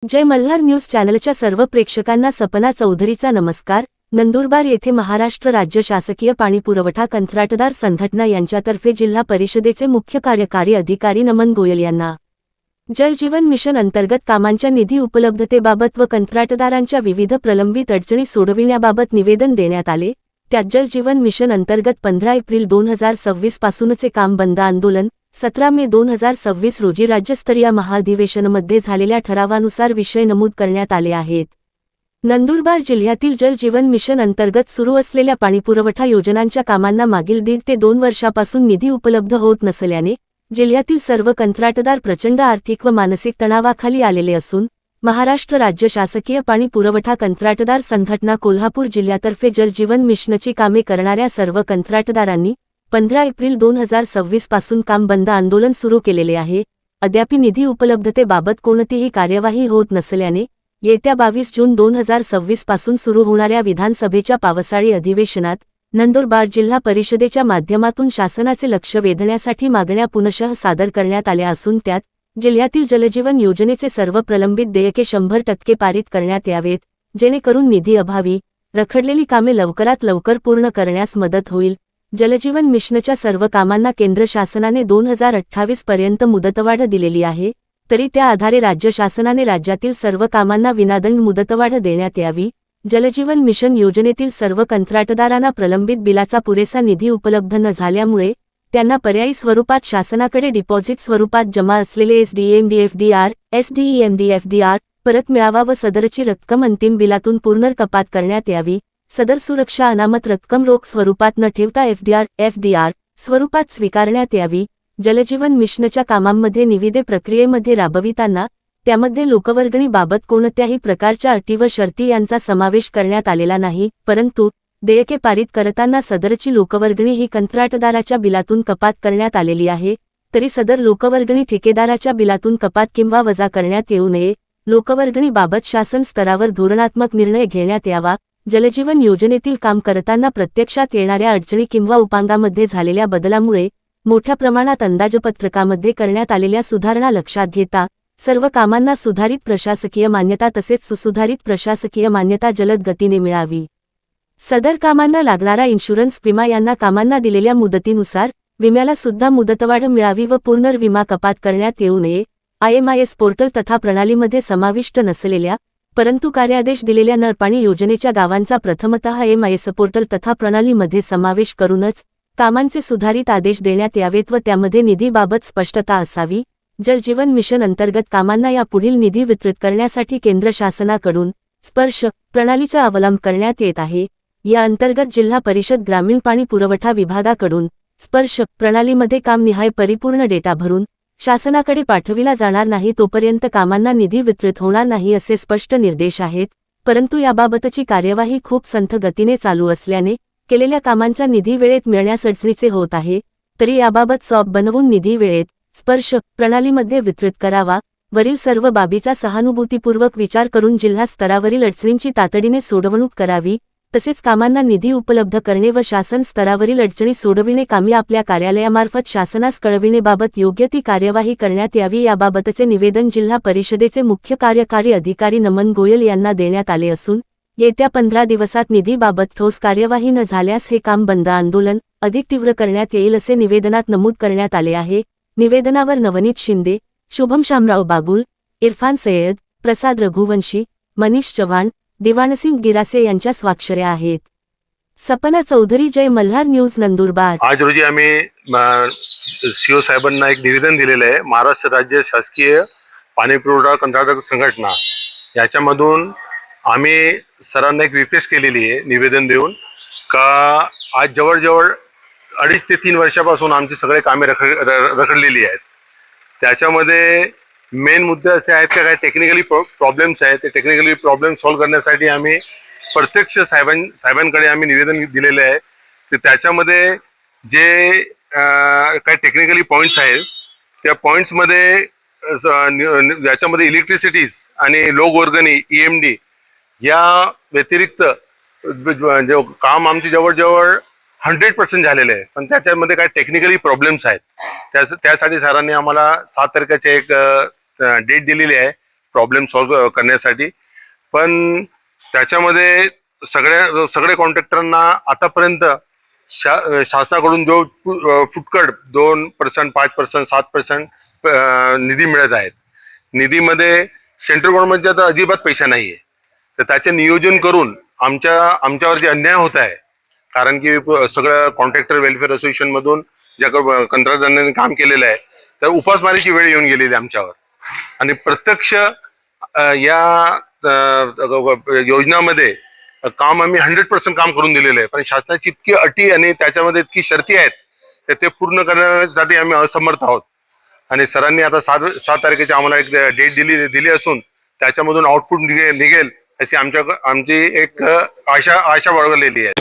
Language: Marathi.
जय मल्हार न्यूज चॅनलच्या सर्व प्रेक्षकांना सपना चौधरीचा नमस्कार। नंदुरबार येथे महाराष्ट्र राज्य शासकीय पाणीपुरवठा कंत्राटदार संघटना यांच्यातर्फे जिल्हा परिषदेचे मुख्य कार्यकारी अधिकारी नमन गोयल यांना जल जीवन मिशन अंतर्गत कामांच्या निधी उपलब्धतेबाबत व कंत्राटदारांच्या विविध प्रलंबित अडचणी सोडविण्याबाबत निवेदन देण्यात आले। त्यात जल जीवन मिशन अंतर्गत 15 एप्रिल 2026 पासूनचे काम बंद आंदोलन 17 मे 2026 रोजी राज्यस्तरीय महाधिवेशनामध्ये झालेल्या ठरावानुसार विषय नमूद करण्यात आले आहेत। नंदुरबार जिल्ह्यातील जल जीवन मिशन अंतर्गत सुरू असलेल्या पाणीपुरवठा योजनांच्या कामांना मागील 1.5 ते 2 वर्षापासून निधी उपलब्ध होत नसल्याने जिल्ह्यातील सर्व कंत्राटदार प्रचंड आर्थिक व मानसिक तणावाखाली आलेले असून महाराष्ट्र राज्य शासकीय पाणी पुरवठा कंत्राटदार संघटना कोल्हापूर जिल्ह्यातर्फे जल जीवन मिशनची कामे करणाऱ्या सर्व कंत्राटदारांनी 15 एप्रिल 2026 पासून काम बंद आंदोलन सुरू केलेले आहे। अद्याप निधी उपलब्धतेबाबत कोणतीही कार्यवाही होत नसल्याने येत्या 22 जून 2026 पासून सुरू होणाऱ्या विधानसभेच्या पावसाळी अधिवेशनात नंदुरबार जिल्हा परिषदेच्या माध्यमातून शासनाचे लक्ष वेधण्यासाठी मागण्या पुनशः सादर करण्यात आल्या असून त्यात जिल्ह्यातील जलजीवन योजनेचे सर्व प्रलंबित देयके 100% पारित करण्यात यावेत, जेणेकरून निधी अभावी रखडलेली कामे लवकरात लवकर पूर्ण करण्यास मदत होईल। जलजीवन मिशनच्या सर्व कामांना केंद्र शासनाने 2028 पर्यंत मुदतवाढ दिलेली आहे, तरी त्या आधारे राज्य शासनाने राज्यातील सर्व कामांना विनादंड मुदतवाढ देण्यात यावी। जलजीवन मिशन योजनेतील सर्व कंत्राटदारांना प्रलंबित बिलाचा पुरेसा निधी उपलब्ध न झाल्यामुळे त्यांना पर्यायी स्वरूपात शासनाकडे डिपॉझिट स्वरूपात जमा असलेले एसडीएमडीएफडीआर परत मिळावा व सदरची रक्कम अंतिम बिलातून पूर्ण कपात करण्यात यावी। सदर सुरक्षा अनामत रक्कम रोख स्वरूपात न ठेवता एफडीआर स्वरूपात स्वीकारण्यात यावी। जलजीवन मिशनच्या कामांमध्ये निविदे प्रक्रियेमध्ये राबविताना त्यामध्ये लोकवर्गणीबाबत कोणत्याही प्रकारच्या अटी व शर्ती यांचा समावेश करण्यात आलेला नाही, परंतु देयके पारित करताना सदरची लोकवर्गणी ही कंत्राटदाराच्या बिलातून कपात करण्यात आलेली आहे, तरी सदर लोकवर्गणी ठेकेदाराच्या बिलातून कपात किंवा वजा करण्यात येऊ नये। लोकवर्गणीबाबत शासन स्तरावर धोरणात्मक निर्णय घेण्यात यावा। जलजीवन योजनेतील काम करताना प्रत्यक्षात येणाऱ्या अडचणी किंवा उपांगामध्ये झालेल्या बदलामुळे मोठ्या प्रमाणात अंदाजपत्रकामध्ये करण्यात आलेल्या सुधारणा लक्षात घेता सर्व कामांना सुधारित प्रशासकीय मान्यता तसेच सुधारित प्रशासकीय मान्यता जलद गतीने मिळावी। सदर कामांना लागणारा इन्शुरन्स विमा यांना कामांना दिलेल्या मुदतीनुसार विम्याला सुद्धा मुदतवाढ मिळावी व पूर्ण विमा कपात करण्यात येऊ नये। IMIS पोर्टल तथा प्रणालीमध्ये समाविष्ट नसलेल्या परंतु कार्यादेश दिलेल्या नळपाणी योजनेच्या गावांचा प्रथमतः IMIS पोर्टल तथा प्रणालीमध्ये समावेश करूनच कामांचे सुधारित आदेश देण्यात यावेत व त्यामध्ये निधीबाबत स्पष्टता असावी। जल जीवन मिशन अंतर्गत कामांना यापुढील निधी वितरित करण्यासाठी केंद्र शासनाकडून स्पर्श प्रणालीचा अवलंब करण्यात येत आहे। या अंतर्गत जिल्हा परिषद ग्रामीण पाणी पुरवठा विभागाकडून स्पर्श प्रणालीमध्ये कामनिहाय परिपूर्ण डेटा भरून शासनाकडे पाठविला जाणार नाही तोपर्यंत कामांना निधी वितरित होणार नाही असे स्पष्ट निर्देश आहेत, परंतु याबाबतची कार्यवाही खूप संथ गतीने चालू असल्याने केलेल्या कामांचा निधी वेळेत मिळण्यास अडचणीचे होत आहे, तरी याबाबत सॉप बनवून निधी वेळेत स्पर्श प्रणालीमध्ये वितरित करावा। वरील सर्व बाबीचा सहानुभूतीपूर्वक विचार करून जिल्हा स्तरावरील अडचणींची तातडीने सोडवणूक करावी, तसेच कामांना निधी उपलब्ध करणे व शासन स्तरावरील अडचणी सोडविणे कामी आपल्या कार्यालयामार्फत शासनास कळविणेबाबत योग्य ती कार्यवाही करण्यात यावी। याबाबतचे निवेदन जिल्हा परिषदेचे मुख्य कार्यकारी अधिकारी नमन गोयल यांना देण्यात आले असून येत्या 15 दिवसात निधीबाबत ठोस कार्यवाही न झाल्यास हे काम बंद आंदोलन अधिक तीव्र करण्यात येईल असे निवेदनात नमूद करण्यात आले आहे। निवेदनावर नवनीत शिंदे, शुभम शामराव बागुल, इरफान सय्यद, प्रसाद रघुवंशी, मनीष चव्हाण, दिवाणसिंग गिरासे यांच्या स्वाक्षऱ्या आहेत। सपना चौधरी, जय मल्हार न्यूज, नंदुरबार। आज रोजी आम्ही सीओ साहेबांना एक निवेदन दिलेलं आहे। महाराष्ट्र राज्य शासकीय पाणी पुरवठा कंत्राटदार संघटना याच्यामधून आम्ही सरांना एक रिक्वेस्ट केलेली आहे निवेदन देऊन का आज जवळजवळ 2.5 ते 3 वर्षापासून आमची सगळे कामे रखडलेली आहेत। त्याच्यामध्ये मेन मुद्दे असे आहेत की काही टेक्निकली प्रॉब्लेम्स आहेत, ते टेक्निकली प्रॉब्लेम सॉल्व्ह करण्यासाठी आम्ही प्रत्यक्ष साहेबांकडे आम्ही निवेदन दिलेले आहे की त्याच्यामध्ये जे काही टेक्निकली पॉईंट्स आहेत त्या पॉईंट्समध्ये याच्यामध्ये इलेक्ट्रिसिटीज आणि लोकवर्गणी EMD या व्यतिरिक्त जे काम आमची जवळजवळ 100% झालेलं आहे, पण त्याच्यामध्ये काही टेक्निकली प्रॉब्लेम्स आहेत. त्यासाठी सरांनी आम्हाला 7 तारखेची एक डेट दिलेली आहे प्रॉब्लेम सॉल्व्ह करण्यासाठी. पण त्याच्यामध्ये सगळे कॉन्ट्रॅक्टरांना आतापर्यंत शासनाकडून जो फुटकट 2%, 5%, 7% निधी मिळत आहेत. निधीमध्ये सेंट्रल गव्हर्नमेंटचा तर अजिबात पैसा नाहीये. तर त्याचे नियोजन करून आमच्यावर जे अन्याय होत आहे, कारण की सगळं कॉन्ट्रॅक्टर वेलफेअर असोसिएशन मधून ज्या कंत्राटदारांनी काम केलेलं आहे, तर उपासमारीची वेळ येऊन गेलेली आमच्यावर. आणि प्रत्यक्ष या योजनामध्ये काम आम्ही 100% काम करून दिलेलं आहे, पण शासनाची इतकी अटी आणि त्याच्यामध्ये इतकी शर्ती आहेत तर ते पूर्ण करण्यासाठी आम्ही असमर्थ आहोत. आणि सरांनी आता 7 तारखेची आम्हाला एक डेट दिली असून त्याच्यामधून आउटपुट निघेल अशी आमची एक आशा बाळगलेली आहे.